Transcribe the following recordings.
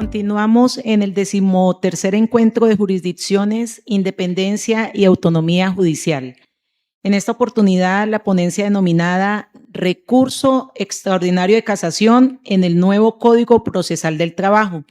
Continuamos en el 13º encuentro de jurisdicciones, independencia y autonomía judicial. En esta oportunidad, la ponencia denominada Recurso Extraordinario de Casación en el nuevo Código Procesal del Trabajo.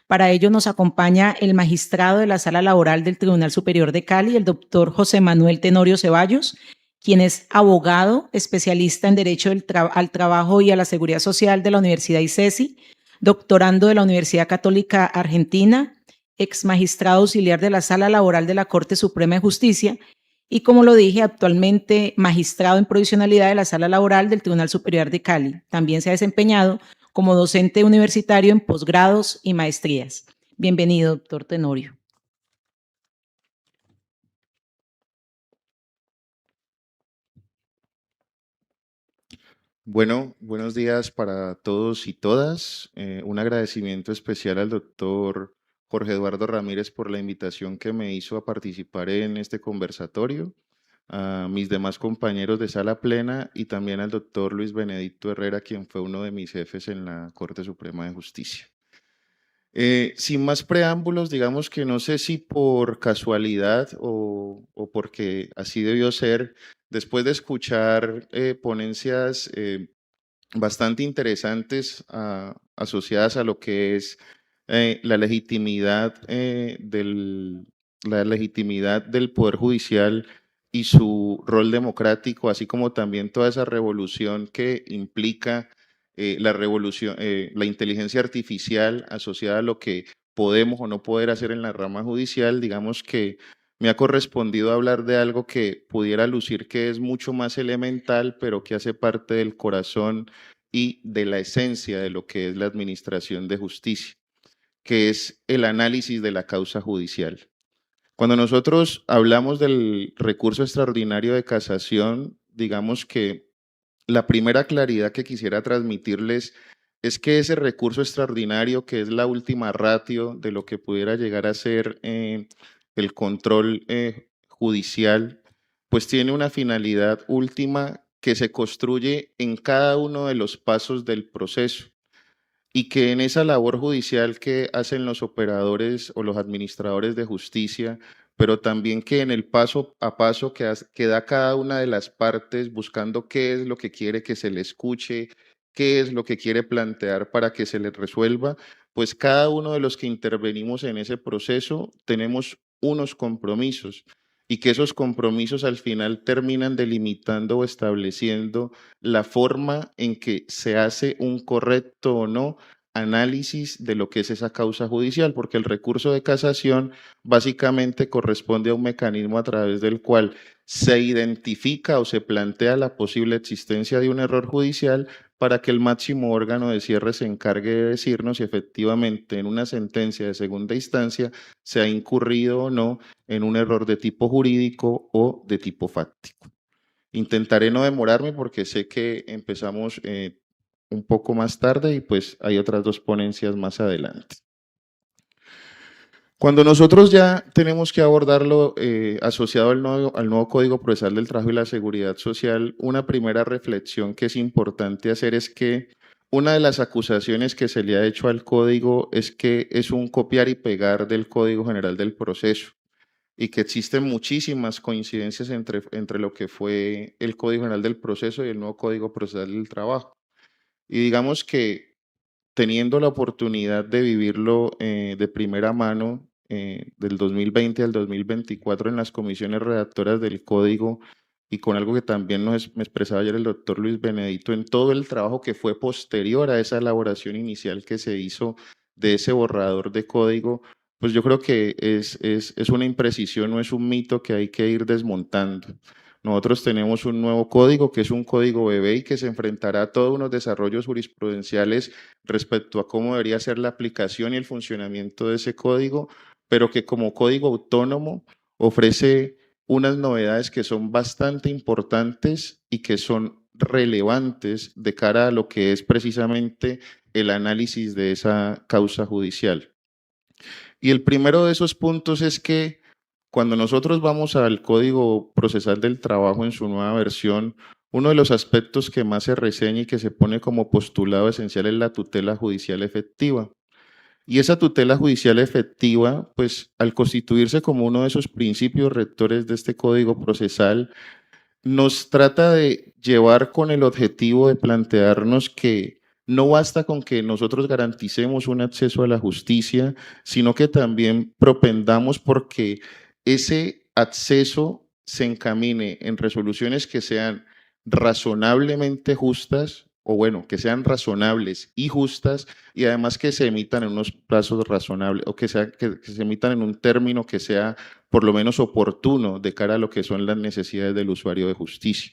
Para ello nos acompaña el magistrado de la Sala Laboral del Tribunal Superior de Cali, el doctor José Manuel Tenorio Ceballos, quien es abogado, especialista en Derecho al Trabajo y a la Seguridad Social de la Universidad ICESI, doctorando de la Universidad Católica Argentina, ex magistrado auxiliar de la Sala Laboral de la Corte Suprema de Justicia y, como lo dije, actualmente magistrado en provisionalidad de la Sala Laboral del Tribunal Superior de Cali. También se ha desempeñado como docente universitario en posgrados y maestrías. Bienvenido, doctor Tenorio. Bueno, buenos días para todos y todas. Un agradecimiento especial al doctor Jorge Eduardo Ramírez por la invitación que me hizo a participar en este conversatorio, a mis demás compañeros de sala plena y también al doctor Luis Benedicto Herrera, quien fue uno de mis jefes en la Corte Suprema de Justicia. Sin más preámbulos, digamos que no sé si por casualidad o porque así debió ser, después de escuchar ponencias bastante interesantes asociadas a lo que es la legitimidad, la legitimidad del Poder Judicial y su rol democrático, así como también toda esa revolución que implica la inteligencia artificial asociada a lo que podemos o no poder hacer en la rama judicial. Digamos que me ha correspondido hablar de algo que pudiera lucir que es mucho más elemental, pero que hace parte del corazón y de la esencia de lo que es la administración de justicia, que es el análisis de la causa judicial. Cuando nosotros hablamos del recurso extraordinario de casación, digamos que la primera claridad que quisiera transmitirles es que ese recurso extraordinario, que es la última ratio de lo que pudiera llegar a ser el control judicial, pues tiene una finalidad última que se construye en cada uno de los pasos del proceso y que en esa labor judicial que hacen los operadores o los administradores de justicia, pero también que en el paso a paso que da cada una de las partes buscando qué es lo que quiere que se le escuche, qué es lo que quiere plantear para que se le resuelva, pues cada uno de los que intervenimos en ese proceso tenemos unos compromisos y que esos compromisos al final terminan delimitando o estableciendo la forma en que se hace un correcto o no análisis de lo que es esa causa judicial, porque el recurso de casación básicamente corresponde a un mecanismo a través del cual se identifica o se plantea la posible existencia de un error judicial para que el máximo órgano de cierre se encargue de decirnos si efectivamente en una sentencia de segunda instancia se ha incurrido o no en un error de tipo jurídico o de tipo fáctico. Intentaré no demorarme porque sé que empezamos un poco más tarde y pues hay otras dos ponencias más adelante. Cuando nosotros ya tenemos que abordarlo asociado al nuevo Código Procesal del Trabajo y la Seguridad Social, una primera reflexión que es importante hacer es que una de las acusaciones que se le ha hecho al código es que es un copiar y pegar del Código General del Proceso y que existen muchísimas coincidencias entre lo que fue el Código General del Proceso y el nuevo Código Procesal del Trabajo. Y digamos que teniendo la oportunidad de vivirlo de primera mano del 2020 al 2024 en las comisiones redactoras del código y con algo que también me expresaba ayer el doctor Luis Benedito en todo el trabajo que fue posterior a esa elaboración inicial que se hizo de ese borrador de código, pues yo creo que es una imprecisión, no es un mito que hay que ir desmontando. Nosotros tenemos un nuevo código que es un código bebé y que se enfrentará a todos unos desarrollos jurisprudenciales respecto a cómo debería ser la aplicación y el funcionamiento de ese código, pero que como código autónomo ofrece unas novedades que son bastante importantes y que son relevantes de cara a lo que es precisamente el análisis de esa causa judicial. Y el primero de esos puntos es que cuando nosotros vamos al Código Procesal del Trabajo en su nueva versión, uno de los aspectos que más se reseña y que se pone como postulado esencial es la tutela judicial efectiva. Y esa tutela judicial efectiva, pues al constituirse como uno de esos principios rectores de este código procesal, nos trata de llevar con el objetivo de plantearnos que no basta con que nosotros garanticemos un acceso a la justicia, sino que también propendamos porque ese acceso se encamine en resoluciones que sean razonablemente justas, o bueno, que sean razonables y justas, y además que se emitan en unos plazos razonables, o que se emitan en un término que sea por lo menos oportuno de cara a lo que son las necesidades del usuario de justicia.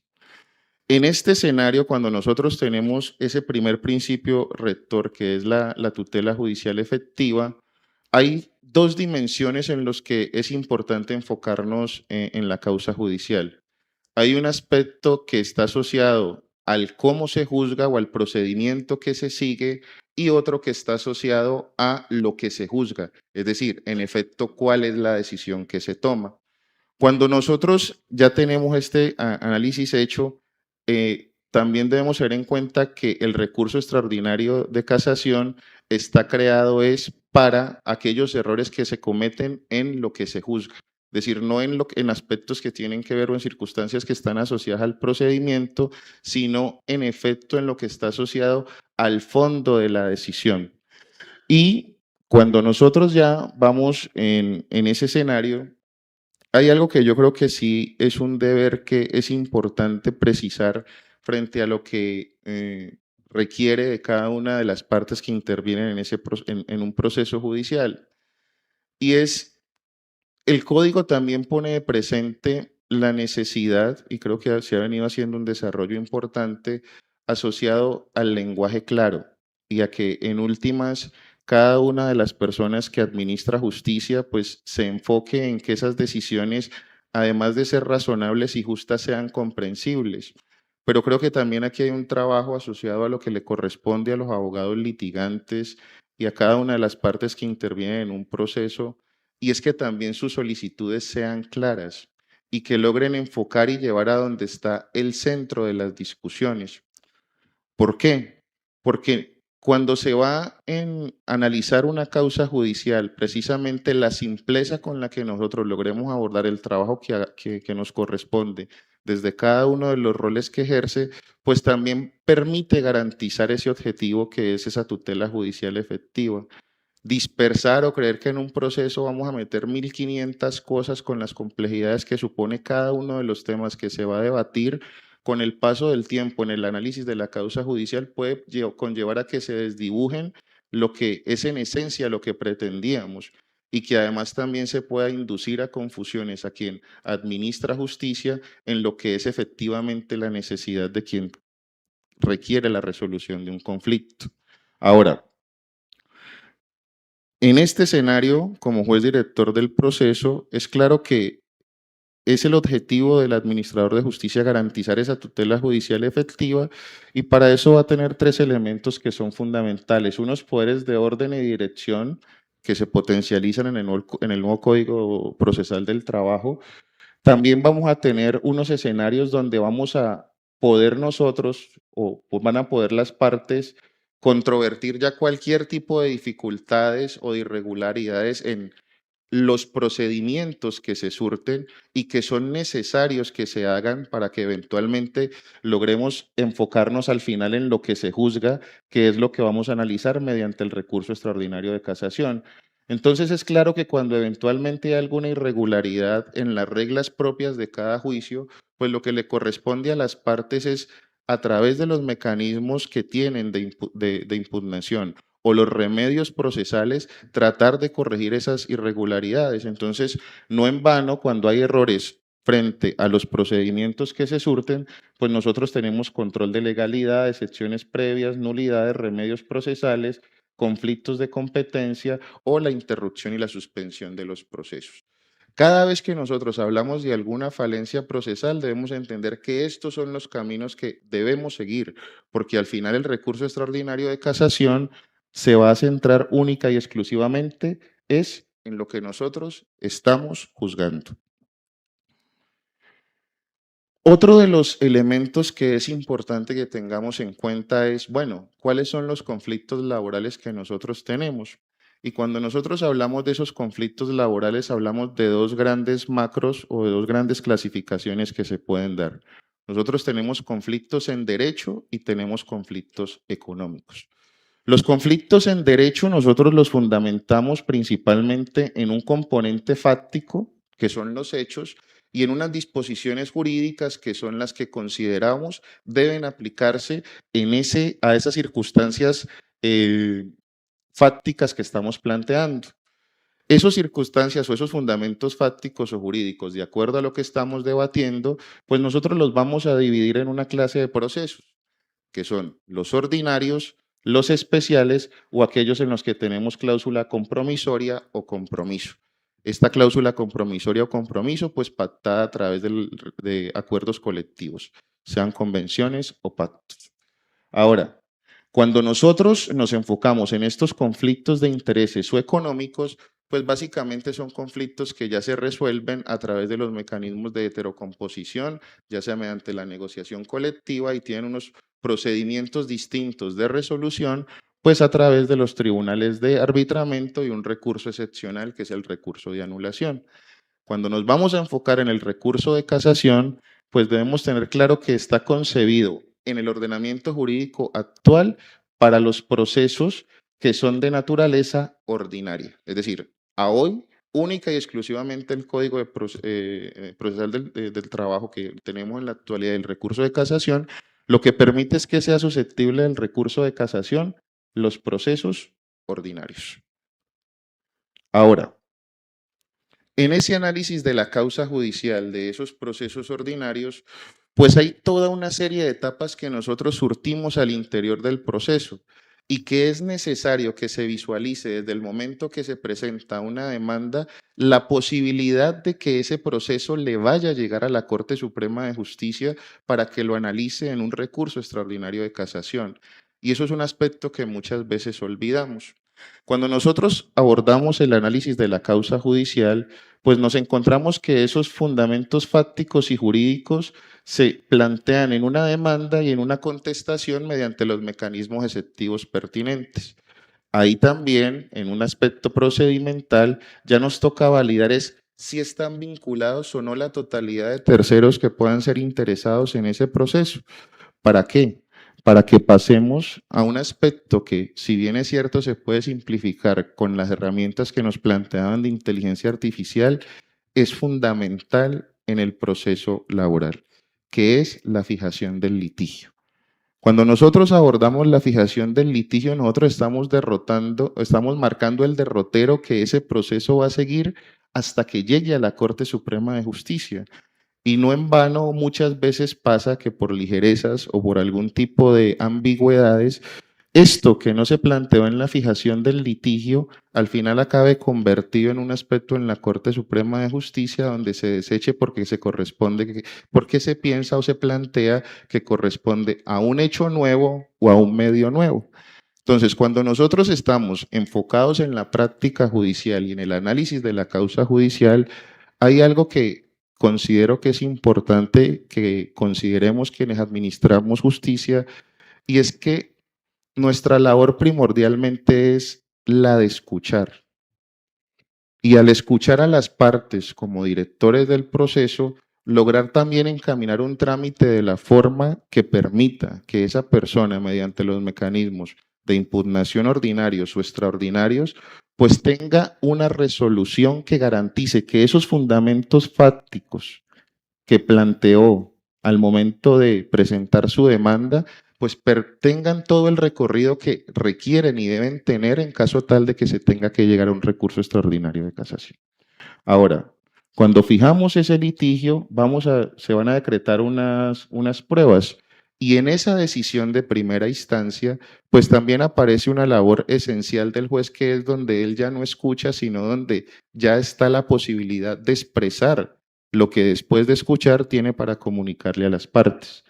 En este escenario, cuando nosotros tenemos ese primer principio rector, que es la tutela judicial efectiva, hay dos dimensiones en las que es importante enfocarnos en la causa judicial. Hay un aspecto que está asociado al cómo se juzga o al procedimiento que se sigue y otro que está asociado a lo que se juzga, es decir, en efecto, cuál es la decisión que se toma. Cuando nosotros ya tenemos este análisis hecho, también debemos tener en cuenta que el recurso extraordinario de casación está creado es para aquellos errores que se cometen en lo que se juzga. Es decir, no en aspectos que tienen que ver o en circunstancias que están asociadas al procedimiento, sino en efecto en lo que está asociado al fondo de la decisión. Y cuando nosotros ya vamos en ese escenario, hay algo que yo creo que sí es un deber que es importante precisar frente a lo que requiere de cada una de las partes que intervienen en un proceso judicial. Y es, el código también pone de presente la necesidad, y creo que se ha venido haciendo un desarrollo importante asociado al lenguaje claro y a que en últimas cada una de las personas que administra justicia pues se enfoque en que esas decisiones, además de ser razonables y justas, sean comprensibles. Pero creo que también aquí hay un trabajo asociado a lo que le corresponde a los abogados litigantes y a cada una de las partes que intervienen en un proceso, y es que también sus solicitudes sean claras y que logren enfocar y llevar a donde está el centro de las discusiones. ¿Por qué? Porque cuando se va en analizar una causa judicial, precisamente la simpleza con la que nosotros logremos abordar el trabajo que nos corresponde desde cada uno de los roles que ejerce, pues también permite garantizar ese objetivo que es esa tutela judicial efectiva. Dispersar o creer que en un proceso vamos a meter 1500 cosas con las complejidades que supone cada uno de los temas que se va a debatir con el paso del tiempo en el análisis de la causa judicial puede conllevar a que se desdibujen lo que es en esencia lo que pretendíamos y que además también se pueda inducir a confusiones a quien administra justicia en lo que es efectivamente la necesidad de quien requiere la resolución de un conflicto. Ahora, en este escenario, como juez director del proceso, es claro que es el objetivo del administrador de justicia garantizar esa tutela judicial efectiva y para eso va a tener tres elementos que son fundamentales. Unos poderes de orden y dirección que se potencializan en el nuevo Código Procesal del Trabajo. También vamos a tener unos escenarios donde vamos a poder nosotros o van a poder las partes controvertir ya cualquier tipo de dificultades o de irregularidades en los procedimientos que se surten y que son necesarios que se hagan para que eventualmente logremos enfocarnos al final en lo que se juzga, que es lo que vamos a analizar mediante el recurso extraordinario de casación. Entonces es claro que cuando eventualmente hay alguna irregularidad en las reglas propias de cada juicio, pues lo que le corresponde a las partes es a través de los mecanismos que tienen de impugnación o los remedios procesales, tratar de corregir esas irregularidades. Entonces, no en vano, cuando hay errores frente a los procedimientos que se surten, pues nosotros tenemos control de legalidad, excepciones previas, nulidades, remedios procesales, conflictos de competencia o la interrupción y la suspensión de los procesos. Cada vez que nosotros hablamos de alguna falencia procesal, debemos entender que estos son los caminos que debemos seguir, porque al final el recurso extraordinario de casación se va a centrar única y exclusivamente es en lo que nosotros estamos juzgando. Otro de los elementos que es importante que tengamos en cuenta es, bueno, ¿cuáles son los conflictos laborales que nosotros tenemos? Y cuando nosotros hablamos de esos conflictos laborales, hablamos de dos grandes macros o de dos grandes clasificaciones que se pueden dar. Nosotros tenemos conflictos en derecho y tenemos conflictos económicos. Los conflictos en derecho nosotros los fundamentamos principalmente en un componente fáctico, que son los hechos, y en unas disposiciones jurídicas que son las que consideramos deben aplicarse a esas circunstancias fácticas que estamos planteando. Esas circunstancias o esos fundamentos fácticos o jurídicos, de acuerdo a lo que estamos debatiendo, pues nosotros los vamos a dividir en una clase de procesos, que son los ordinarios, los especiales o aquellos en los que tenemos cláusula compromisoria o compromiso. Esta cláusula compromisoria o compromiso, pues pactada a través de acuerdos colectivos, sean convenciones o pactos. Ahora, cuando nosotros nos enfocamos en estos conflictos de intereses o económicos, pues básicamente son conflictos que ya se resuelven a través de los mecanismos de heterocomposición, ya sea mediante la negociación colectiva, y tienen unos procedimientos distintos de resolución, pues a través de los tribunales de arbitramiento y un recurso excepcional que es el recurso de anulación. Cuando nos vamos a enfocar en el recurso de casación, pues debemos tener claro que está concebido en el ordenamiento jurídico actual para los procesos que son de naturaleza ordinaria. Es decir, a hoy, única y exclusivamente el Código Procesal del Trabajo que tenemos en la actualidad del recurso de casación, lo que permite es que sea susceptible del recurso de casación los procesos ordinarios. Ahora, en ese análisis de la causa judicial de esos procesos ordinarios, pues hay toda una serie de etapas que nosotros surtimos al interior del proceso y que es necesario que se visualice desde el momento que se presenta una demanda la posibilidad de que ese proceso le vaya a llegar a la Corte Suprema de Justicia para que lo analice en un recurso extraordinario de casación. Y eso es un aspecto que muchas veces olvidamos. Cuando nosotros abordamos el análisis de la causa judicial, pues nos encontramos que esos fundamentos fácticos y jurídicos se plantean en una demanda y en una contestación mediante los mecanismos exceptivos pertinentes. Ahí también, en un aspecto procedimental, ya nos toca validar si están vinculados o no la totalidad de terceros que puedan ser interesados en ese proceso. ¿Para qué? Para que pasemos a un aspecto que, si bien es cierto, se puede simplificar con las herramientas que nos planteaban de inteligencia artificial, es fundamental en el proceso laboral, que es la fijación del litigio. Cuando nosotros abordamos la fijación del litigio, nosotros estamos marcando el derrotero que ese proceso va a seguir hasta que llegue a la Corte Suprema de Justicia. Y no en vano muchas veces pasa que por ligerezas o por algún tipo de ambigüedades, esto que no se planteó en la fijación del litigio, al final acabe convertido en un aspecto en la Corte Suprema de Justicia donde se deseche porque porque se piensa o se plantea que corresponde a un hecho nuevo o a un medio nuevo. Entonces, cuando nosotros estamos enfocados en la práctica judicial y en el análisis de la causa judicial, hay algo que considero que es importante que consideremos quienes administramos justicia, y es que nuestra labor primordialmente es la de escuchar. Y al escuchar a las partes como directores del proceso, lograr también encaminar un trámite de la forma que permita que esa persona, mediante los mecanismos de impugnación ordinarios o extraordinarios, pues tenga una resolución que garantice que esos fundamentos fácticos que planteó al momento de presentar su demanda, pues tengan todo el recorrido que requieren y deben tener en caso tal de que se tenga que llegar a un recurso extraordinario de casación. Ahora, cuando fijamos ese litigio, se van a decretar unas pruebas, y en esa decisión de primera instancia, pues también aparece una labor esencial del juez, que es donde él ya no escucha, sino donde ya está la posibilidad de expresar lo que después de escuchar tiene para comunicarle a las partes.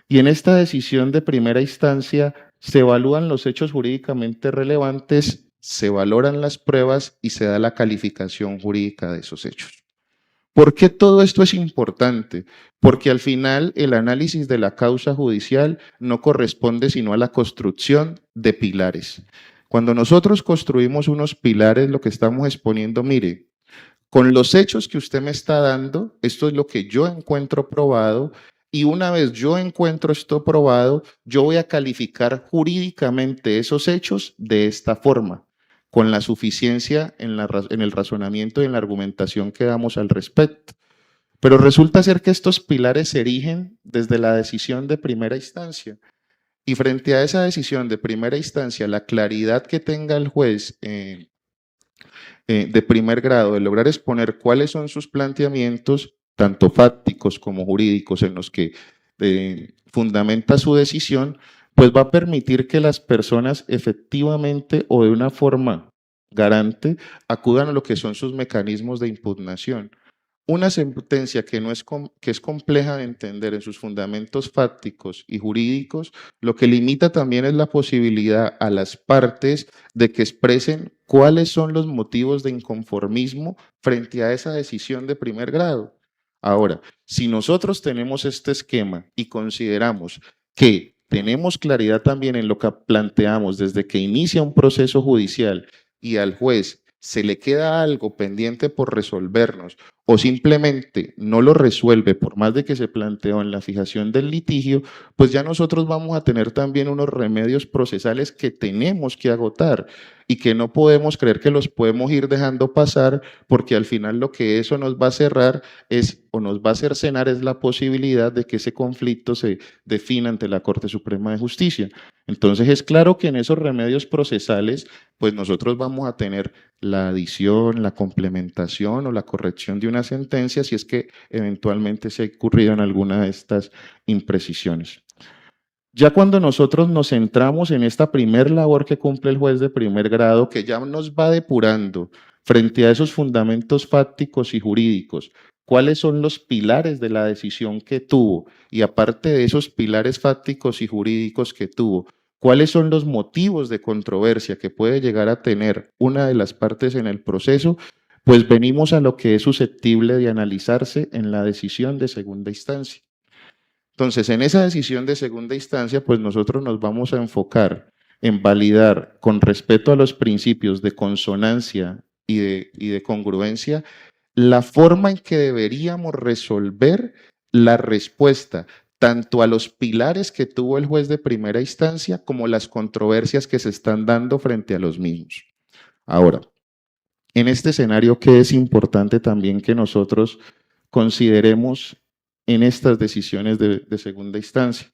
Y en esta decisión de primera instancia se evalúan los hechos jurídicamente relevantes, se valoran las pruebas y se da la calificación jurídica de esos hechos. ¿Por qué todo esto es importante? Porque al final el análisis de la causa judicial no corresponde sino a la construcción de pilares. Cuando nosotros construimos unos pilares, lo que estamos exponiendo, mire, con los hechos que usted me está dando, esto es lo que yo encuentro probado, y una vez yo encuentro esto probado, yo voy a calificar jurídicamente esos hechos de esta forma, con la suficiencia en el razonamiento y en la argumentación que damos al respecto. Pero resulta ser que estos pilares se erigen desde la decisión de primera instancia. Y frente a esa decisión de primera instancia, la claridad que tenga el juez de primer grado de lograr exponer cuáles son sus planteamientos, tanto fácticos como jurídicos, en los que fundamenta su decisión, pues va a permitir que las personas efectivamente o de una forma garante acudan a lo que son sus mecanismos de impugnación. Una sentencia que, no es, que es compleja de entender en sus fundamentos fácticos y jurídicos, lo que limita también es la posibilidad a las partes de que expresen cuáles son los motivos de inconformismo frente a esa decisión de primer grado. Ahora, si nosotros tenemos este esquema y consideramos que tenemos claridad también en lo que planteamos desde que inicia un proceso judicial y al juez se le queda algo pendiente por resolvernos o simplemente no lo resuelve por más de que se planteó en la fijación del litigio, pues ya nosotros vamos a tener también unos remedios procesales que tenemos que agotar y que no podemos creer que los podemos ir dejando pasar, porque al final lo que eso nos va a cerrar es, o nos va a cercenar, es la posibilidad de que ese conflicto se defina ante la Corte Suprema de Justicia. Entonces es claro que en esos remedios procesales, pues nosotros vamos a tener la adición, la complementación o la corrección de una sentencia si es que eventualmente se ha ocurrido en alguna de estas imprecisiones. Ya cuando nosotros nos centramos en esta primer labor que cumple el juez de primer grado, que ya nos va depurando frente a esos fundamentos fácticos y jurídicos, cuáles son los pilares de la decisión que tuvo, y aparte de esos pilares fácticos y jurídicos que tuvo, cuáles son los motivos de controversia que puede llegar a tener una de las partes en el proceso, pues venimos a lo que es susceptible de analizarse en la decisión de segunda instancia. Entonces, en esa decisión de segunda instancia, pues nosotros nos vamos a enfocar en validar con respeto a los principios de consonancia y de congruencia la forma en que deberíamos resolver la respuesta tanto a los pilares que tuvo el juez de primera instancia como las controversias que se están dando frente a los mismos. Ahora, en este escenario, ¿qué es importante también que nosotros consideremos en estas decisiones de segunda instancia?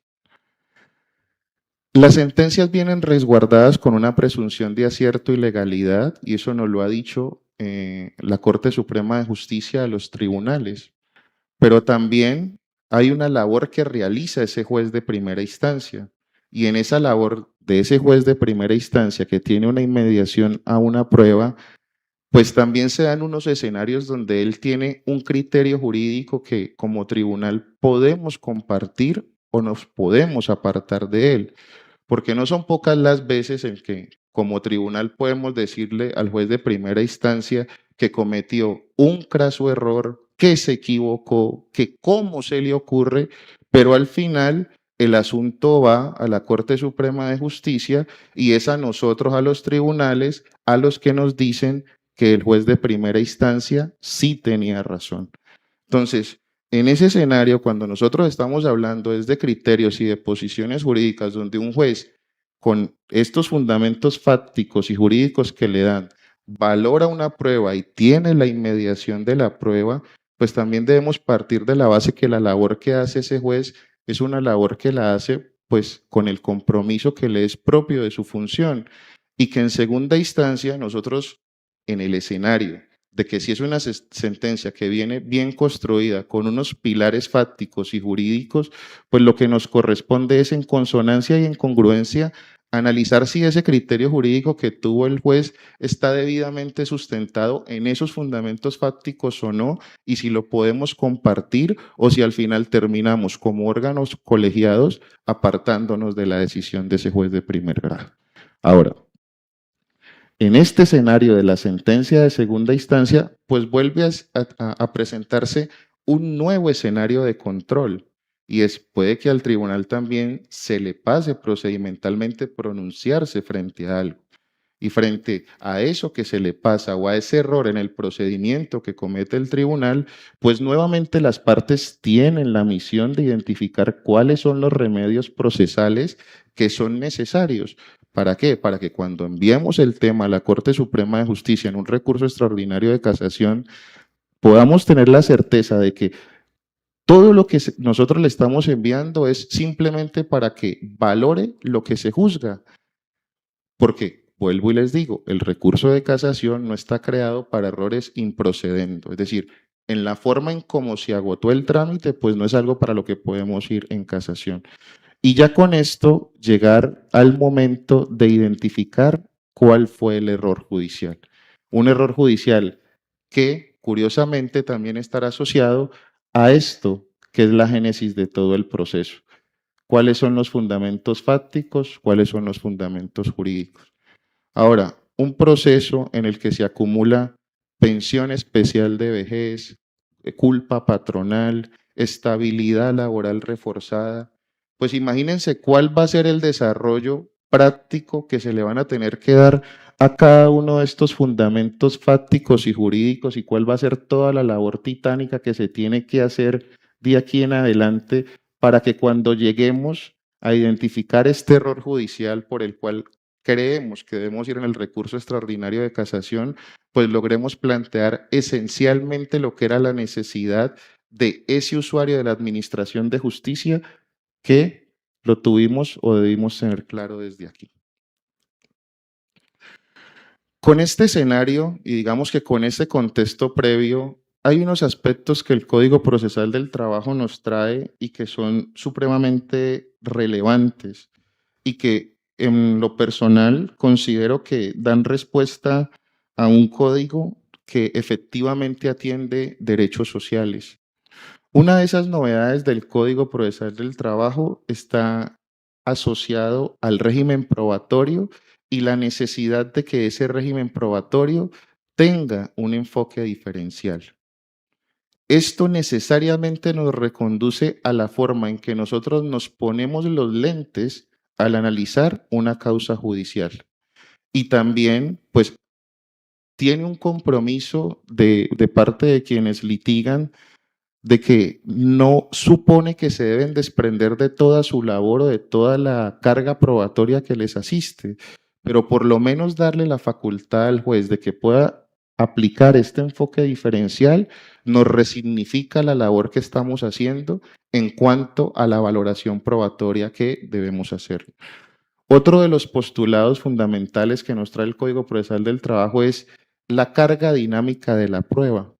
Las sentencias vienen resguardadas con una presunción de acierto y legalidad, y eso nos lo ha dicho la Corte Suprema de Justicia a los tribunales, pero también hay una labor que realiza ese juez de primera instancia, y en esa labor de ese juez de primera instancia que tiene una inmediación a una prueba, pues también se dan unos escenarios donde él tiene un criterio jurídico que como tribunal podemos compartir o nos podemos apartar de él, porque no son pocas las veces en que como tribunal podemos decirle al juez de primera instancia que cometió un craso error, que se equivocó, que cómo se le ocurre, pero al final el asunto va a la Corte Suprema de Justicia y es a nosotros, a los tribunales, a los que nos dicen que el juez de primera instancia sí tenía razón. Entonces, en ese escenario, cuando nosotros estamos hablando es de criterios y de posiciones jurídicas donde un juez, con estos fundamentos fácticos y jurídicos que le dan, valora una prueba y tiene la inmediación de la prueba, pues también debemos partir de la base que la labor que hace ese juez es una labor que la hace pues con el compromiso que le es propio de su función y que en segunda instancia nosotros en el escenario de que si es una sentencia que viene bien construida con unos pilares fácticos y jurídicos, pues lo que nos corresponde es en consonancia y en congruencia analizar si ese criterio jurídico que tuvo el juez está debidamente sustentado en esos fundamentos fácticos o no, y si lo podemos compartir o si al final terminamos como órganos colegiados apartándonos de la decisión de ese juez de primer grado. Ahora, en este escenario de la sentencia de segunda instancia, pues vuelve a presentarse un nuevo escenario de control y puede que al tribunal también se le pase procedimentalmente pronunciarse frente a algo. Y frente a eso que se le pasa o a ese error en el procedimiento que comete el tribunal, pues nuevamente las partes tienen la misión de identificar cuáles son los remedios procesales que son necesarios. ¿Para qué? Para que cuando enviemos el tema a la Corte Suprema de Justicia en un recurso extraordinario de casación, podamos tener la certeza de que todo lo que nosotros le estamos enviando es simplemente para que valore lo que se juzga. Porque, vuelvo y les digo, el recurso de casación no está creado para errores improcedendo. Es decir, en la forma en cómo se agotó el trámite, pues no es algo para lo que podemos ir en casación. Y ya con esto llegar al momento de identificar cuál fue el error judicial. Un error judicial que curiosamente también estará asociado a esto, que es la génesis de todo el proceso. ¿Cuáles son los fundamentos fácticos? ¿Cuáles son los fundamentos jurídicos? Ahora, un proceso en el que se acumula pensión especial de vejez, culpa patronal, estabilidad laboral reforzada, pues imagínense cuál va a ser el desarrollo práctico que se le van a tener que dar a cada uno de estos fundamentos fácticos y jurídicos y cuál va a ser toda la labor titánica que se tiene que hacer de aquí en adelante para que cuando lleguemos a identificar este error judicial por el cual creemos que debemos ir en el recurso extraordinario de casación, pues logremos plantear esencialmente lo que era la necesidad de ese usuario de la Administración de Justicia que lo tuvimos o debimos tener claro desde aquí. Con este escenario y digamos que con este contexto previo, hay unos aspectos que el Código Procesal del Trabajo nos trae y que son supremamente relevantes y que en lo personal considero que dan respuesta a un código que efectivamente atiende derechos sociales. Una de esas novedades del Código Procesal del Trabajo está asociado al régimen probatorio y la necesidad de que ese régimen probatorio tenga un enfoque diferencial. Esto necesariamente nos reconduce a la forma en que nosotros nos ponemos los lentes al analizar una causa judicial. Y también, pues, tiene un compromiso de parte de quienes litigan de que no supone que se deben desprender de toda su labor o de toda la carga probatoria que les asiste, pero por lo menos darle la facultad al juez de que pueda aplicar este enfoque diferencial nos resignifica la labor que estamos haciendo en cuanto a la valoración probatoria que debemos hacer. Otro de los postulados fundamentales que nos trae el Código Procesal del Trabajo es la carga dinámica de la prueba.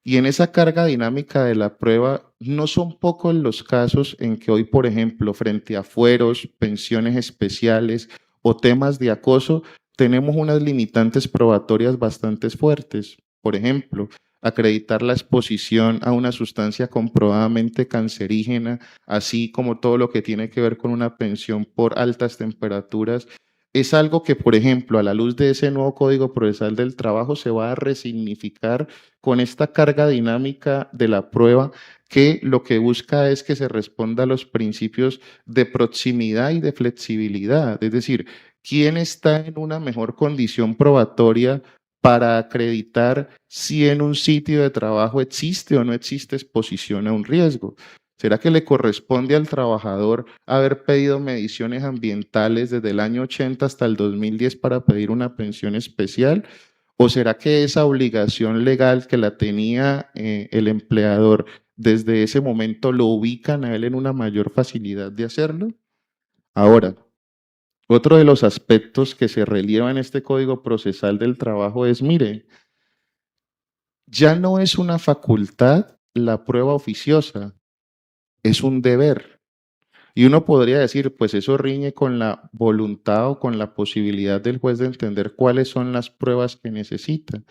Y en esa carga dinámica de la prueba, no son pocos los casos en que hoy, por ejemplo, frente a fueros, pensiones especiales o temas de acoso, tenemos unas limitantes probatorias bastante fuertes. Por ejemplo, acreditar la exposición a una sustancia comprobadamente cancerígena, así como todo lo que tiene que ver con una pensión por altas temperaturas, es algo que, por ejemplo, a la luz de ese nuevo Código Procesal del Trabajo se va a resignificar con esta carga dinámica de la prueba que lo que busca es que se responda a los principios de proximidad y de flexibilidad. Es decir, ¿quién está en una mejor condición probatoria para acreditar si en un sitio de trabajo existe o no existe exposición a un riesgo? ¿Será que le corresponde al trabajador haber pedido mediciones ambientales desde el año 80 hasta el 2010 para pedir una pensión especial? ¿O será que esa obligación legal que la tenía el empleador desde ese momento lo ubican a él en una mayor facilidad de hacerlo? Ahora, otro de los aspectos que se relieva en este Código Procesal del Trabajo es, mire, ya no es una facultad la prueba oficiosa, es un deber. Y uno podría decir, pues eso riñe con la voluntad o con la posibilidad del juez de entender cuáles son las pruebas que necesita.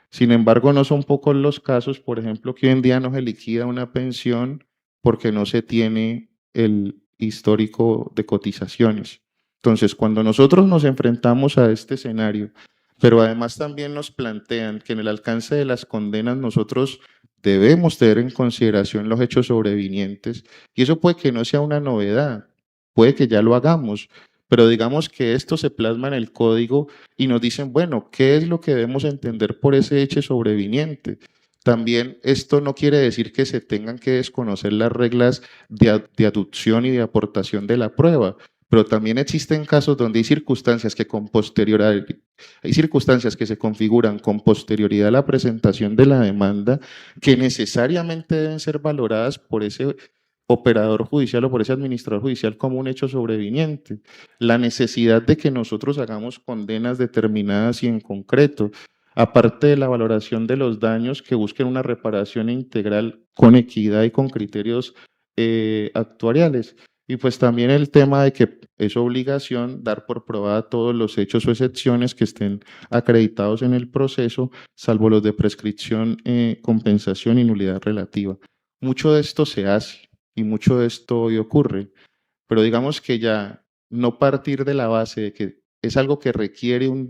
Sin embargo, no son pocos los casos, por ejemplo, que hoy en día no se liquida una pensión porque no se tiene el histórico de cotizaciones. Entonces, cuando nosotros nos enfrentamos a este escenario, pero además también nos plantean que en el alcance de las condenas nosotros debemos tener en consideración los hechos sobrevinientes, y eso puede que no sea una novedad, puede que ya lo hagamos, pero digamos que esto se plasma en el código y nos dicen, bueno, ¿qué es lo que debemos entender por ese hecho sobreviniente? También esto no quiere decir que se tengan que desconocer las reglas de aducción y de aportación de la prueba, pero también existen casos donde hay circunstancias que se configuran con posterioridad a la presentación de la demanda que necesariamente deben ser valoradas por ese operador judicial o por ese administrador judicial como un hecho sobreviniente. La necesidad de que nosotros hagamos condenas determinadas y en concreto, aparte de la valoración de los daños que busquen una reparación integral con equidad y con criterios actuariales. Y pues también el tema de que es obligación dar por probada todos los hechos o excepciones que estén acreditados en el proceso, salvo los de prescripción, compensación y nulidad relativa. Mucho de esto se hace y mucho de esto hoy ocurre, pero digamos que ya no partir de la base de que es algo que requiere un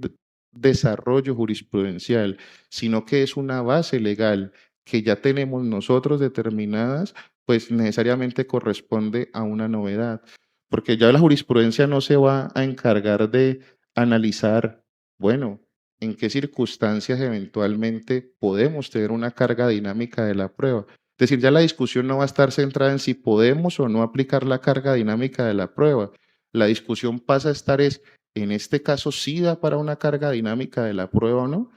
desarrollo jurisprudencial, sino que es una base legal que ya tenemos nosotros determinadas, pues necesariamente corresponde a una novedad, porque ya la jurisprudencia no se va a encargar de analizar, bueno, en qué circunstancias eventualmente podemos tener una carga dinámica de la prueba. Es decir, ya la discusión no va a estar centrada en si podemos o no aplicar la carga dinámica de la prueba. La discusión pasa a estar en este caso, sí da para una carga dinámica de la prueba o no.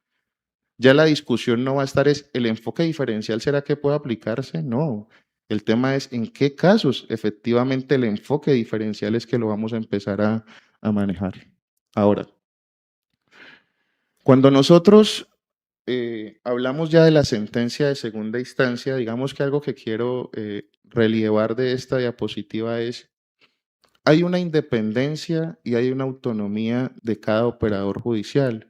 Ya la discusión no va a estar el enfoque diferencial, ¿será que puede aplicarse? No. El tema es en qué casos efectivamente el enfoque diferencial es que lo vamos a empezar a manejar. Ahora, cuando nosotros hablamos ya de la sentencia de segunda instancia, digamos que algo que quiero relevar de esta diapositiva es, hay una independencia y hay una autonomía de cada operador judicial.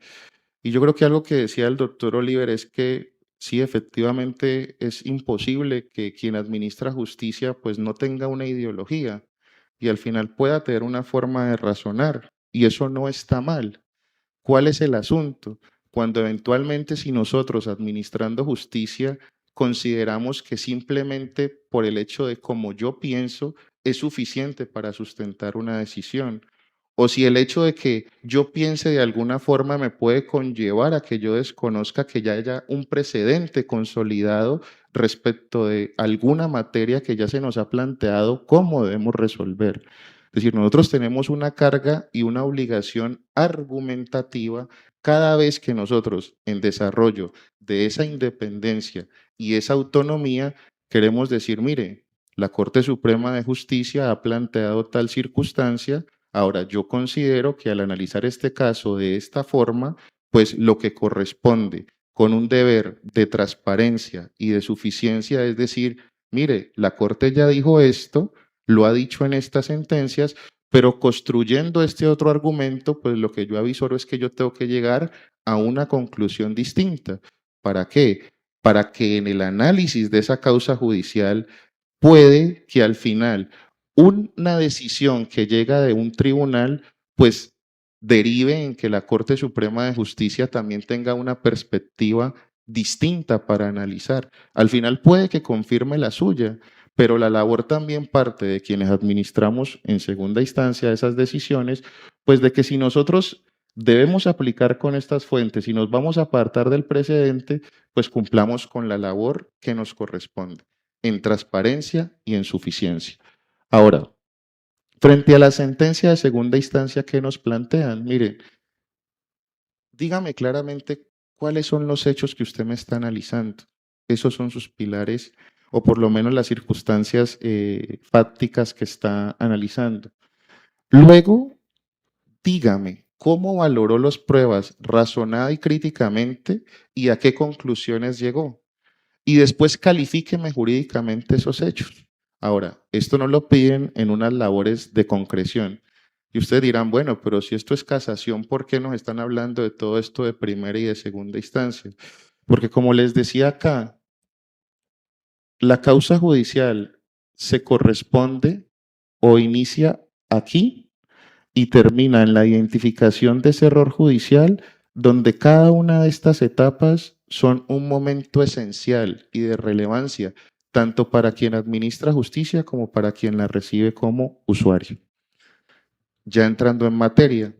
Y yo creo que algo que decía el doctor Oliver es que sí, efectivamente es imposible que quien administra justicia pues no tenga una ideología y al final pueda tener una forma de razonar. Y eso no está mal. ¿Cuál es el asunto? Cuando eventualmente si nosotros administrando justicia consideramos que simplemente por el hecho de cómo yo pienso es suficiente para sustentar una decisión, o si el hecho de que yo piense de alguna forma me puede conllevar a que yo desconozca que ya haya un precedente consolidado respecto de alguna materia que ya se nos ha planteado cómo debemos resolver. Es decir, nosotros tenemos una carga y una obligación argumentativa cada vez que nosotros, en desarrollo de esa independencia y esa autonomía, queremos decir, mire, la Corte Suprema de Justicia ha planteado tal circunstancia. Ahora, yo considero que al analizar este caso de esta forma, pues lo que corresponde con un deber de transparencia y de suficiencia es decir, mire, la Corte ya dijo esto, lo ha dicho en estas sentencias, pero construyendo este otro argumento, pues lo que yo avisoro es que yo tengo que llegar a una conclusión distinta. ¿Para qué? Para que en el análisis de esa causa judicial puede que al final una decisión que llega de un tribunal, pues derive en que la Corte Suprema de Justicia también tenga una perspectiva distinta para analizar. Al final puede que confirme la suya, pero la labor también parte de quienes administramos en segunda instancia esas decisiones, pues de que si nosotros debemos aplicar con estas fuentes y nos vamos a apartar del precedente, pues cumplamos con la labor que nos corresponde en transparencia y en suficiencia. Ahora, frente a la sentencia de segunda instancia que nos plantean, mire, dígame claramente cuáles son los hechos que usted me está analizando. Esos son sus pilares o por lo menos las circunstancias fácticas que está analizando. Luego, dígame cómo valoró las pruebas razonada y críticamente y a qué conclusiones llegó. Y después califíqueme jurídicamente esos hechos. Ahora, esto no lo piden en unas labores de concreción. Y ustedes dirán, bueno, pero si esto es casación, ¿por qué nos están hablando de todo esto de primera y de segunda instancia? Porque como les decía acá, la causa judicial se corresponde o inicia aquí y termina en la identificación de ese error judicial, donde cada una de estas etapas son un momento esencial y de relevancia, tanto para quien administra justicia como para quien la recibe como usuario. ya entrando en materia,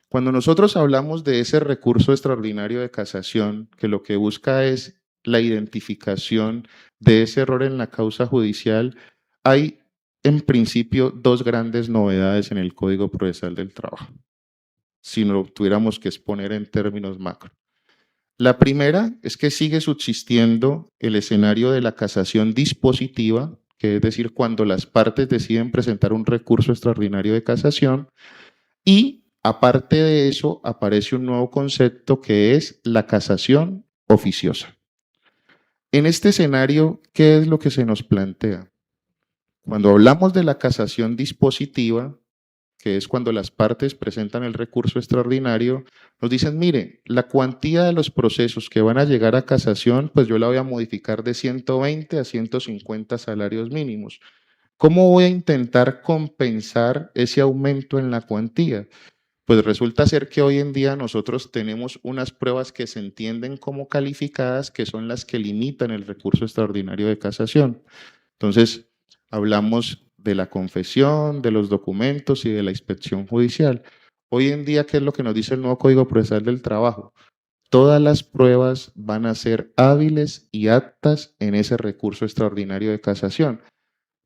cuando nosotros hablamos de ese recurso extraordinario de casación, que lo que busca es la identificación de ese error en la causa judicial, hay en principio dos grandes novedades en el Código Procesal del Trabajo, si lo tuviéramos que exponer en términos macro. La primera es que sigue subsistiendo el escenario de la casación dispositiva, que es decir, cuando las partes deciden presentar un recurso extraordinario de casación, y aparte de eso aparece un nuevo concepto que es la casación oficiosa. En este escenario, ¿qué es lo que se nos plantea? Cuando hablamos de la casación dispositiva, que es cuando las partes presentan el recurso extraordinario, nos dicen, mire, la cuantía de los procesos que van a llegar a casación, pues yo la voy a modificar de 120 a 150 salarios mínimos. ¿Cómo voy a intentar compensar ese aumento en la cuantía? Pues resulta ser que hoy en día nosotros tenemos unas pruebas que se entienden como calificadas, que son las que limitan el recurso extraordinario de casación. Entonces, hablamos de la confesión, de los documentos y de la inspección judicial. Hoy en día, ¿qué es lo que nos dice el nuevo Código Procesal del Trabajo? Todas las pruebas van a ser hábiles y aptas en ese recurso extraordinario de casación.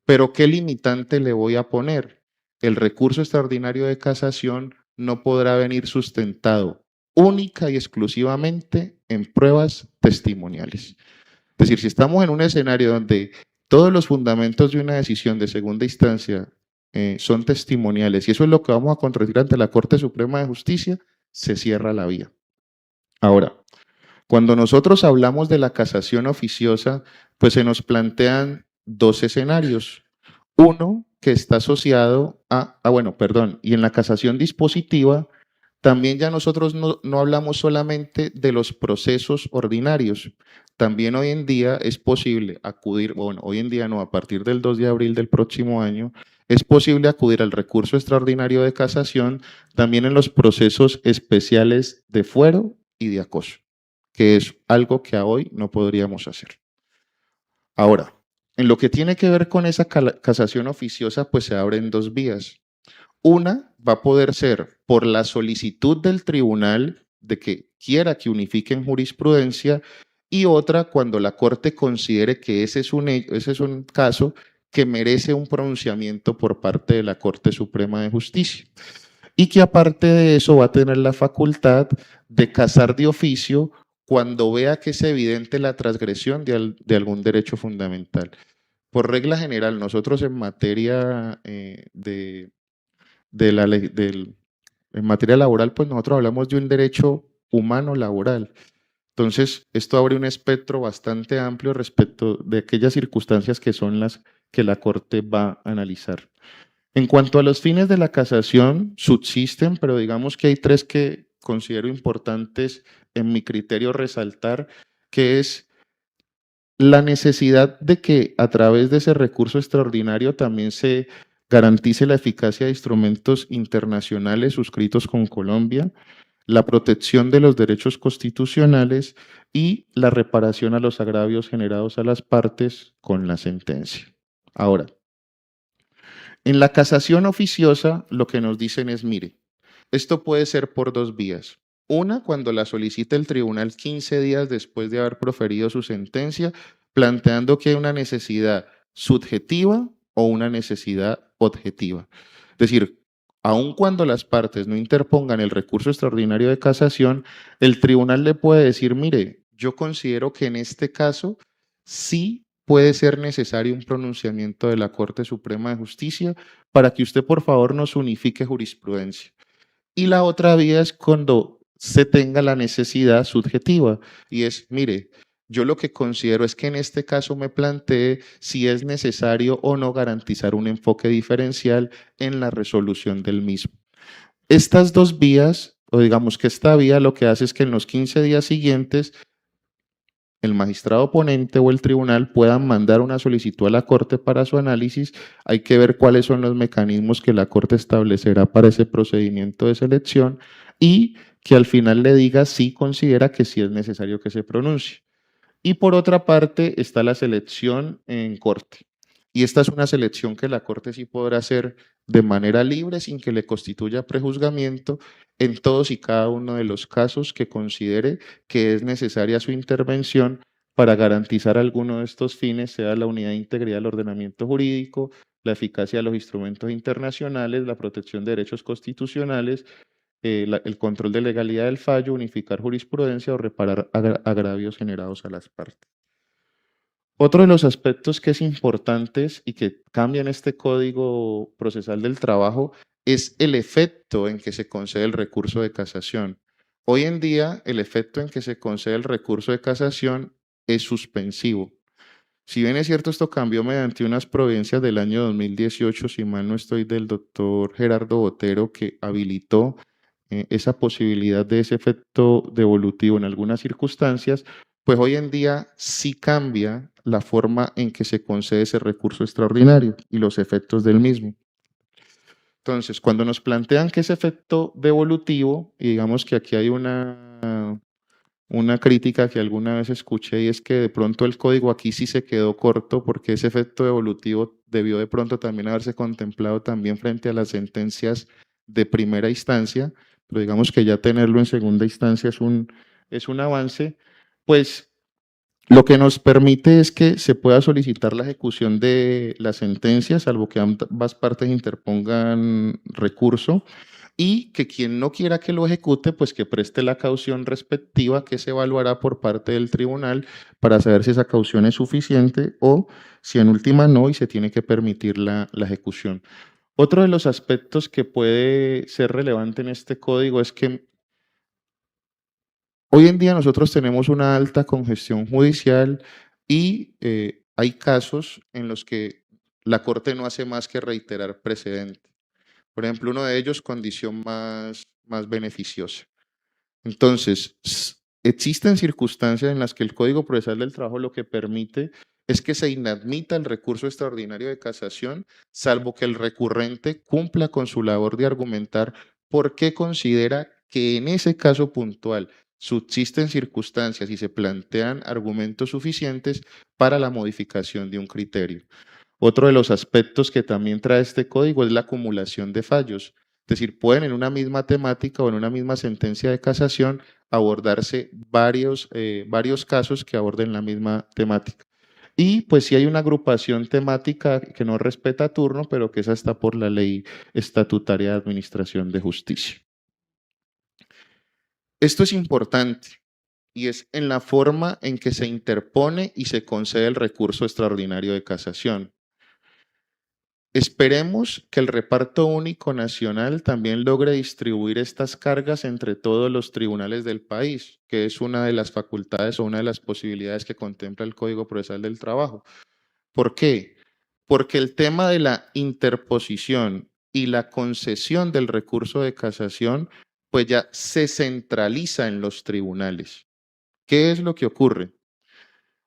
Pero ¿qué limitante le voy a poner? El recurso extraordinario de casación no podrá venir sustentado única y exclusivamente en pruebas testimoniales. Es decir, si estamos en un escenario donde todos los fundamentos de una decisión de segunda instancia son testimoniales y eso es lo que vamos a contradecir ante la Corte Suprema de Justicia, se cierra la vía. Ahora, cuando nosotros hablamos de la casación oficiosa, pues se nos plantean dos escenarios. Uno que está asociado y en la casación dispositiva, también ya nosotros no hablamos solamente de los procesos ordinarios. También hoy en día es posible acudir, bueno, hoy en día no, a partir del 2 de abril del próximo año, es posible acudir al recurso extraordinario de casación también en los procesos especiales de fuero y de acoso, que es algo que a hoy no podríamos hacer. Ahora, en lo que tiene que ver con esa casación oficiosa, pues se abren dos vías. Una va a poder ser por la solicitud del tribunal de que quiera que unifiquen jurisprudencia y otra cuando la Corte considere que ese es un caso que merece un pronunciamiento por parte de la Corte Suprema de Justicia. Y que aparte de eso va a tener la facultad de casar de oficio cuando vea que es evidente la transgresión de algún derecho fundamental. Por regla general, nosotros en materia en materia laboral, pues nosotros hablamos de un derecho humano laboral. Entonces, esto abre un espectro bastante amplio respecto de aquellas circunstancias que son las que la Corte va a analizar. En cuanto a los fines de la casación, subsisten, pero digamos que hay tres que considero importantes en mi criterio resaltar, que es la necesidad de que a través de ese recurso extraordinario también se garantice la eficacia de instrumentos internacionales suscritos con Colombia, la protección de los derechos constitucionales y la reparación a los agravios generados a las partes con la sentencia. Ahora, en la casación oficiosa lo que nos dicen es, mire, esto puede ser por dos vías. Una, cuando la solicita el tribunal 15 días después de haber proferido su sentencia, planteando que hay una necesidad subjetiva o una necesidad objetiva. Es decir, aun cuando las partes no interpongan el recurso extraordinario de casación, el tribunal le puede decir, mire, yo considero que en este caso sí puede ser necesario un pronunciamiento de la Corte Suprema de Justicia para que usted por favor nos unifique jurisprudencia. Y la otra vía es cuando se tenga la necesidad subjetiva y es, mire, yo lo que considero es que en este caso me planteé si es necesario o no garantizar un enfoque diferencial en la resolución del mismo. Estas dos vías, o digamos que esta vía lo que hace es que en los 15 días siguientes el magistrado ponente o el tribunal puedan mandar una solicitud a la Corte para su análisis. Hay que ver cuáles son los mecanismos que la Corte establecerá para ese procedimiento de selección y que al final le diga si considera que sí es necesario que se pronuncie. Y por otra parte está la selección en Corte. Y esta es una selección que la Corte sí podrá hacer de manera libre sin que le constituya prejuzgamiento en todos y cada uno de los casos que considere que es necesaria su intervención para garantizar alguno de estos fines, sea la unidad e integridad del ordenamiento jurídico, la eficacia de los instrumentos internacionales, la protección de derechos constitucionales, el control de legalidad del fallo, unificar jurisprudencia o reparar agravios generados a las partes. Otro de los aspectos que es importantes y que cambian este Código Procesal del Trabajo es el efecto en que se concede el recurso de casación. Hoy en día, el efecto en que se concede el recurso de casación es suspensivo. Si bien es cierto, esto cambió mediante unas providencias del año 2018, si mal no estoy, del doctor Gerardo Botero, que habilitó esa posibilidad de ese efecto devolutivo en algunas circunstancias, pues hoy en día sí cambia la forma en que se concede ese recurso extraordinario y los efectos del mismo. Entonces, cuando nos plantean que ese efecto devolutivo, y digamos que aquí hay una crítica que alguna vez escuché y es que de pronto el código aquí sí se quedó corto porque ese efecto devolutivo debió de pronto también haberse contemplado también frente a las sentencias de primera instancia, pero digamos que ya tenerlo en segunda instancia es un avance, pues lo que nos permite es que se pueda solicitar la ejecución de la sentencia, salvo que ambas partes interpongan recurso, y que quien no quiera que lo ejecute, pues que preste la caución respectiva que se evaluará por parte del tribunal para saber si esa caución es suficiente o si en última no y se tiene que permitir la ejecución. Otro de los aspectos que puede ser relevante en este código es que hoy en día nosotros tenemos una alta congestión judicial y hay casos en los que la Corte no hace más que reiterar precedentes. Por ejemplo, uno de ellos, condición más beneficiosa. Entonces, existen circunstancias en las que el Código Procesal del Trabajo lo que permite es que se inadmita el recurso extraordinario de casación, salvo que el recurrente cumpla con su labor de argumentar por qué considera que en ese caso puntual subsisten circunstancias y se plantean argumentos suficientes para la modificación de un criterio. Otro de los aspectos que también trae este código es la acumulación de fallos. Es decir, pueden en una misma temática o en una misma sentencia de casación abordarse varios casos que aborden la misma temática. Y pues si hay una agrupación temática que no respeta turno, pero que esa está por la ley estatutaria de administración de justicia. Esto es importante y es en la forma en que se interpone y se concede el recurso extraordinario de casación. Esperemos que el reparto único nacional también logre distribuir estas cargas entre todos los tribunales del país, que es una de las facultades o una de las posibilidades que contempla el Código Procesal del Trabajo. ¿Por qué? Porque el tema de la interposición y la concesión del recurso de casación, pues ya se centraliza en los tribunales. ¿Qué es lo que ocurre?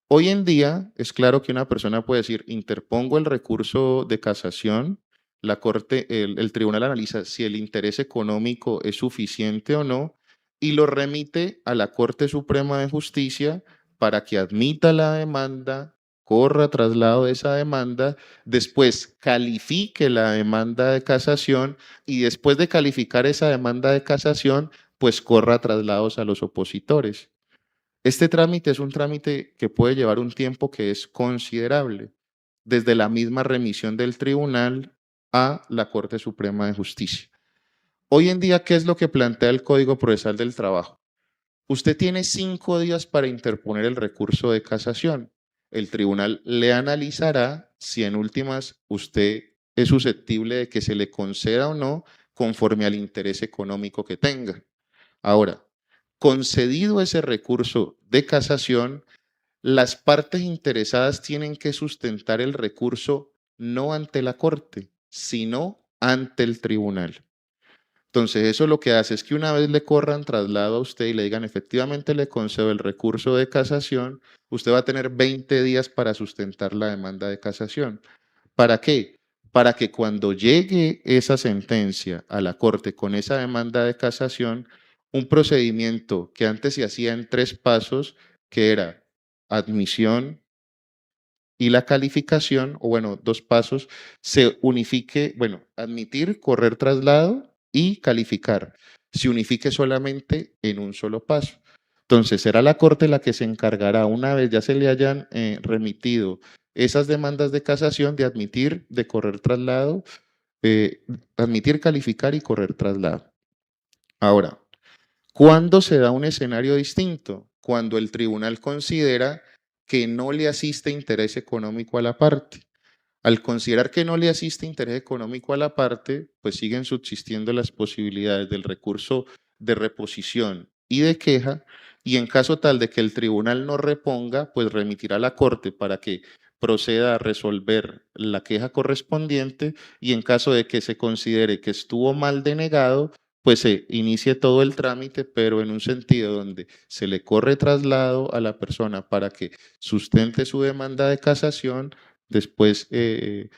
Hoy en día es claro que una persona puede decir, interpongo el recurso de casación, la corte, el tribunal analiza si el interés económico es suficiente o no y lo remite a la Corte Suprema de Justicia para que admita la demanda, corra traslado de esa demanda, después califique la demanda de casación y después de calificar esa demanda de casación, pues corra traslados a los opositores. Este trámite es un trámite que puede llevar un tiempo que es considerable, desde la misma remisión del tribunal a la Corte Suprema de Justicia. Hoy en día, ¿qué es lo que plantea el Código Procesal del Trabajo? Usted tiene 5 días para interponer el recurso de casación. El tribunal le analizará si en últimas usted es susceptible de que se le conceda o no conforme al interés económico que tenga. Ahora, concedido ese recurso de casación, las partes interesadas tienen que sustentar el recurso no ante la Corte, sino ante el tribunal. Entonces, eso lo que hace es que una vez le corran traslado a usted y le digan efectivamente le concedo el recurso de casación, usted va a tener 20 días para sustentar la demanda de casación. ¿Para qué? Para que cuando llegue esa sentencia a la Corte con esa demanda de casación, un procedimiento que antes se hacía en 3 pasos, que era admisión, y la calificación, o bueno, dos pasos, se unifique, bueno, admitir, correr traslado y calificar, se unifique solamente en un solo paso. Entonces, será la Corte la que se encargará, una vez ya se le hayan remitido esas demandas de casación, de admitir, de correr traslado, admitir, calificar y correr traslado. Ahora, ¿cuándo se da un escenario distinto? Cuando el tribunal considera que no le asiste interés económico a la parte. Al considerar que no le asiste interés económico a la parte, pues siguen subsistiendo las posibilidades del recurso de reposición y de queja, y en caso tal de que el tribunal no reponga, pues remitirá a la Corte para que proceda a resolver la queja correspondiente, y en caso de que se considere que estuvo mal denegado, pues se inicie todo el trámite, pero en un sentido donde se le corre traslado a la persona para que sustente su demanda de casación. Después se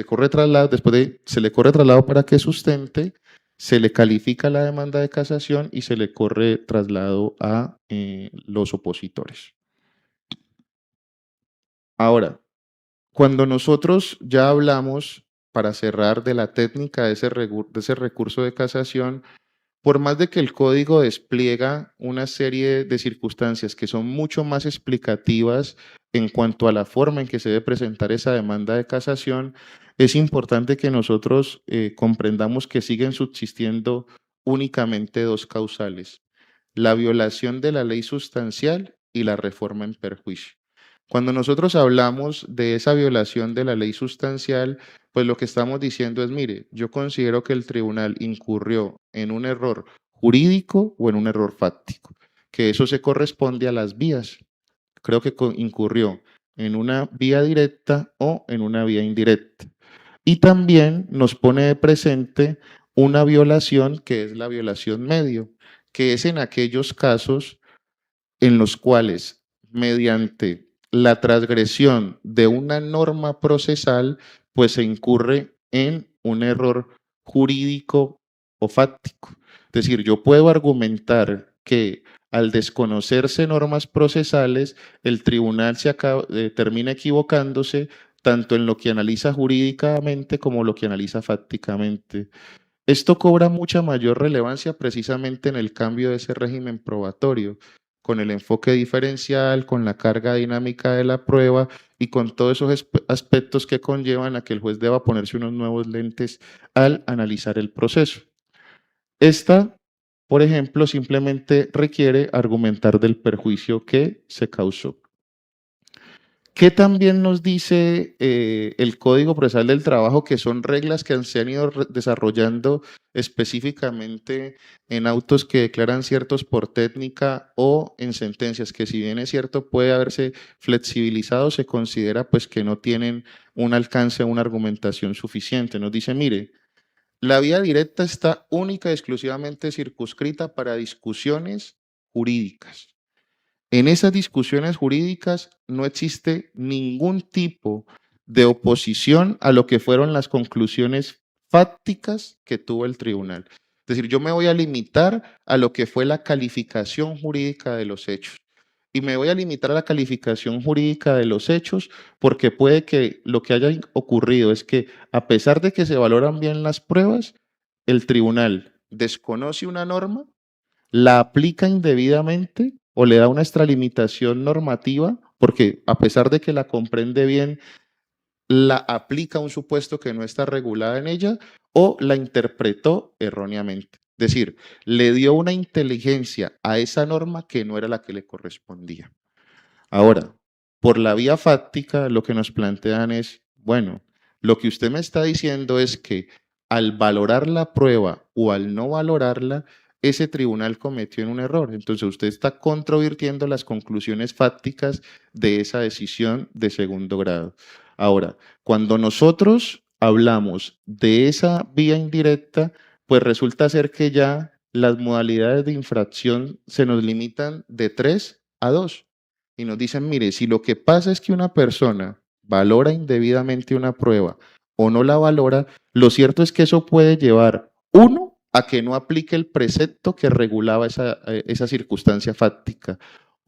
corre traslado, se le corre traslado para que sustente, se le califica la demanda de casación y se le corre traslado a los opositores. Ahora, cuando nosotros ya hablamos, para cerrar, de la técnica de ese recurso de casación, por más de que el código despliega una serie de circunstancias que son mucho más explicativas en cuanto a la forma en que se debe presentar esa demanda de casación, es importante que nosotros comprendamos que siguen subsistiendo únicamente dos causales: la violación de la ley sustancial y la reforma en perjuicio. Cuando nosotros hablamos de esa violación de la ley sustancial, pues lo que estamos diciendo es, mire, yo considero que el tribunal incurrió en un error jurídico o en un error fáctico, que eso se corresponde a las vías. Creo que incurrió en una vía directa o en una vía indirecta. Y también nos pone de presente una violación que es la violación medio, que es en aquellos casos en los cuales, mediante la transgresión de una norma procesal, pues se incurre en un error jurídico o fáctico. Es decir, yo puedo argumentar que al desconocerse normas procesales, el tribunal termina equivocándose tanto en lo que analiza jurídicamente como lo que analiza fácticamente. Esto cobra mucha mayor relevancia precisamente en el cambio de ese régimen probatorio, con el enfoque diferencial, con la carga dinámica de la prueba y con todos esos aspectos que conllevan a que el juez deba ponerse unos nuevos lentes al analizar el proceso. Esta, por ejemplo, simplemente requiere argumentar del perjuicio que se causó. ¿Qué también nos dice el Código Procesal del Trabajo? Que son reglas que se han ido desarrollando específicamente en autos que declaran ciertos por técnica o en sentencias, que si bien es cierto puede haberse flexibilizado, se considera pues que no tienen un alcance o una argumentación suficiente. Nos dice, mire, la vía directa está única y exclusivamente circunscrita para discusiones jurídicas. En esas discusiones jurídicas no existe ningún tipo de oposición a lo que fueron las conclusiones fácticas que tuvo el tribunal. Es decir, yo me voy a limitar a lo que fue la calificación jurídica de los hechos. Y me voy a limitar a la calificación jurídica de los hechos porque puede que lo que haya ocurrido es que, a pesar de que se valoran bien las pruebas, el tribunal desconoce una norma, la aplica indebidamente o le da una extralimitación normativa, porque a pesar de que la comprende bien, la aplica a un supuesto que no está regulada en ella o la interpretó erróneamente. Es decir, le dio una inteligencia a esa norma que no era la que le correspondía. Ahora, por la vía fáctica, lo que nos plantean es, bueno, lo que usted me está diciendo es que al valorar la prueba o al no valorarla, ese tribunal cometió un error. Entonces usted está controvirtiendo las conclusiones fácticas de esa decisión de segundo grado. Ahora, cuando nosotros hablamos de esa vía indirecta, pues resulta ser que ya las modalidades de infracción se nos limitan de 3 a 2. Y nos dicen, mire, si lo que pasa es que una persona valora indebidamente una prueba o no la valora, lo cierto es que eso puede llevar, uno, a que no aplique el precepto que regulaba esa circunstancia fáctica,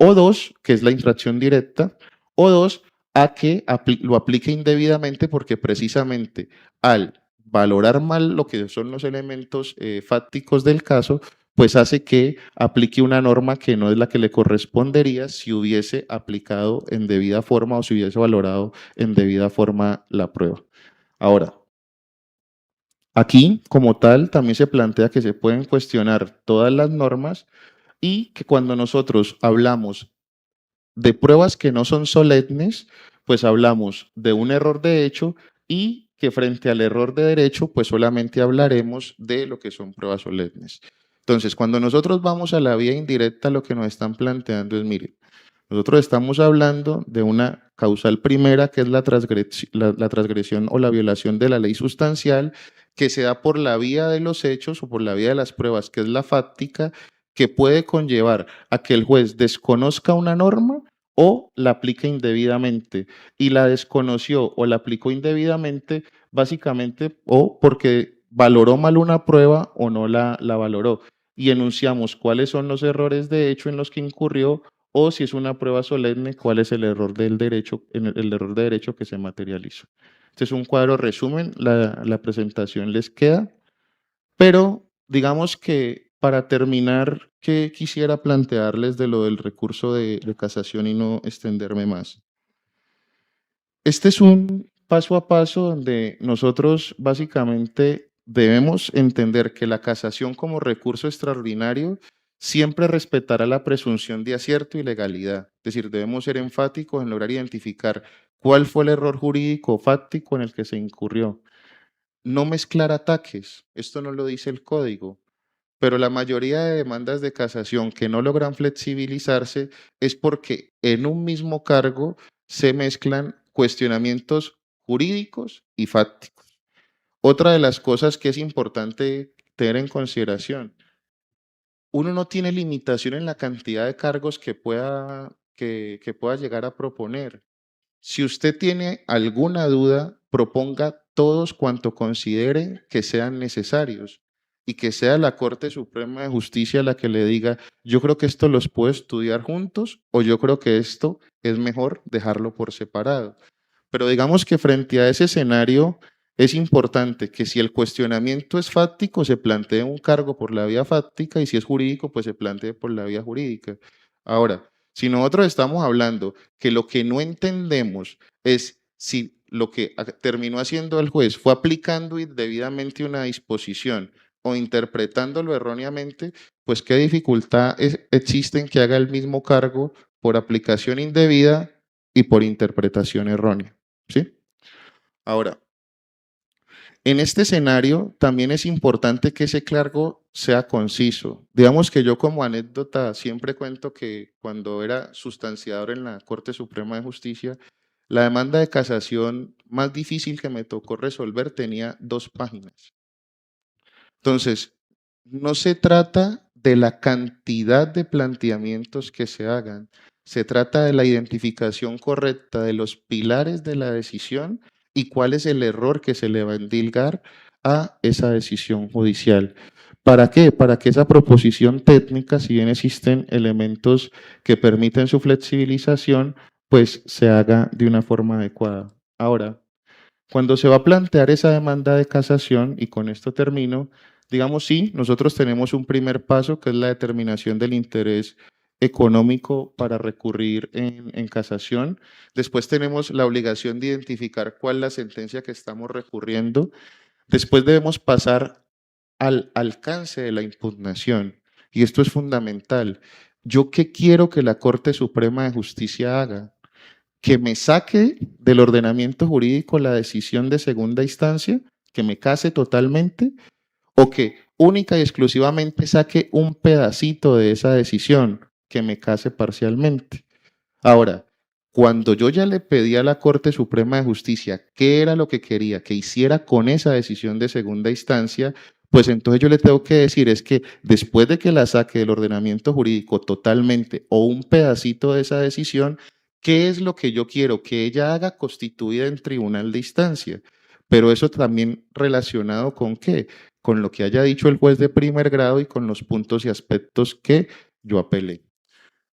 o dos, que es la infracción directa, o dos, a que lo aplique indebidamente porque precisamente al valorar mal lo que son los elementos fácticos del caso, pues hace que aplique una norma que no es la que le correspondería si hubiese aplicado en debida forma o si hubiese valorado en debida forma la prueba. Ahora, aquí como tal también se plantea que se pueden cuestionar todas las normas y que cuando nosotros hablamos de pruebas que no son solemnes, pues hablamos de un error de hecho y que frente al error de derecho, pues solamente hablaremos de lo que son pruebas solemnes. Entonces, cuando nosotros vamos a la vía indirecta, lo que nos están planteando es, mire, nosotros estamos hablando de una causal primera, que es la transgresión o la violación de la ley sustancial, que se da por la vía de los hechos o por la vía de las pruebas, que es la fáctica, que puede conllevar a que el juez desconozca una norma o la aplique indebidamente. Y la desconoció o la aplicó indebidamente, básicamente, o porque valoró mal una prueba o no la valoró. Y enunciamos cuáles son los errores de hecho en los que incurrió o si es una prueba solemne, cuál es el error del derecho, el error de derecho que se materializó. Este es un cuadro resumen, la presentación les queda, pero digamos que para terminar, ¿qué quisiera plantearles de lo del recurso de casación y no extenderme más? Este es un paso a paso donde nosotros básicamente debemos entender que la casación como recurso extraordinario siempre respetará la presunción de acierto y legalidad. Es decir, debemos ser enfáticos en lograr identificar cuál fue el error jurídico o fáctico en el que se incurrió. No mezclar ataques, esto no lo dice el código, pero la mayoría de demandas de casación que no logran flexibilizarse es porque en un mismo cargo se mezclan cuestionamientos jurídicos y fácticos. Otra de las cosas que es importante tener en consideración, uno no tiene limitación en la cantidad de cargos que pueda llegar a proponer. Si usted tiene alguna duda, proponga todos cuanto considere que sean necesarios y que sea la Corte Suprema de Justicia la que le diga, yo creo que esto los puedo estudiar juntos o yo creo que esto es mejor dejarlo por separado. Pero digamos que frente a ese escenario es importante que si el cuestionamiento es fáctico, se plantee un cargo por la vía fáctica y si es jurídico, pues se plantee por la vía jurídica. Ahora, si nosotros estamos hablando que lo que no entendemos es si lo que terminó haciendo el juez fue aplicando indebidamente una disposición o interpretándolo erróneamente, pues qué dificultad existe en que haga el mismo cargo por aplicación indebida y por interpretación errónea. ¿Sí? Ahora, en este escenario también es importante que ese cargo sea conciso. Digamos que yo como anécdota siempre cuento que cuando era sustanciador en la Corte Suprema de Justicia, la demanda de casación más difícil que me tocó resolver tenía 2 páginas. Entonces, no se trata de la cantidad de planteamientos que se hagan, se trata de la identificación correcta de los pilares de la decisión y cuál es el error que se le va a endilgar a esa decisión judicial. ¿Para qué? Para que esa proposición técnica, si bien existen elementos que permiten su flexibilización, pues se haga de una forma adecuada. Ahora, cuando se va a plantear esa demanda de casación, y con esto termino, digamos, sí, nosotros tenemos un primer paso que es la determinación del interés económico para recurrir en casación. Después tenemos la obligación de identificar cuál es la sentencia que estamos recurriendo. Después debemos pasar al alcance de la impugnación. Y esto es fundamental. ¿Yo qué quiero que la Corte Suprema de Justicia haga? Que me saque del ordenamiento jurídico la decisión de segunda instancia, que me case totalmente, o que única y exclusivamente saque un pedacito de esa decisión, que me case parcialmente. Ahora, cuando yo ya le pedí a la Corte Suprema de Justicia qué era lo que quería que hiciera con esa decisión de segunda instancia, pues entonces yo le tengo que decir es que después de que la saque del ordenamiento jurídico totalmente o un pedacito de esa decisión, ¿qué es lo que yo quiero que ella haga constituida en tribunal de instancia? Pero eso también relacionado con qué? Con lo que haya dicho el juez de primer grado y con los puntos y aspectos que yo apelé.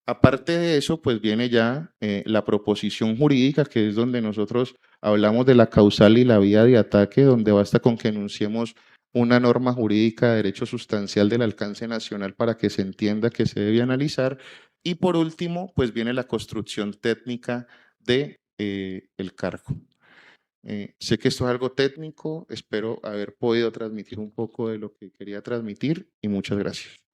Aparte de eso, pues viene ya la proposición jurídica, que es donde nosotros hablamos de la causal y la vía de ataque, donde basta con que enunciemos una norma jurídica de derecho sustancial del alcance nacional para que se entienda que se debe analizar. Y por último, pues viene la construcción técnica de el cargo. Sé que esto es algo técnico, espero haber podido transmitir un poco de lo que quería transmitir y muchas gracias.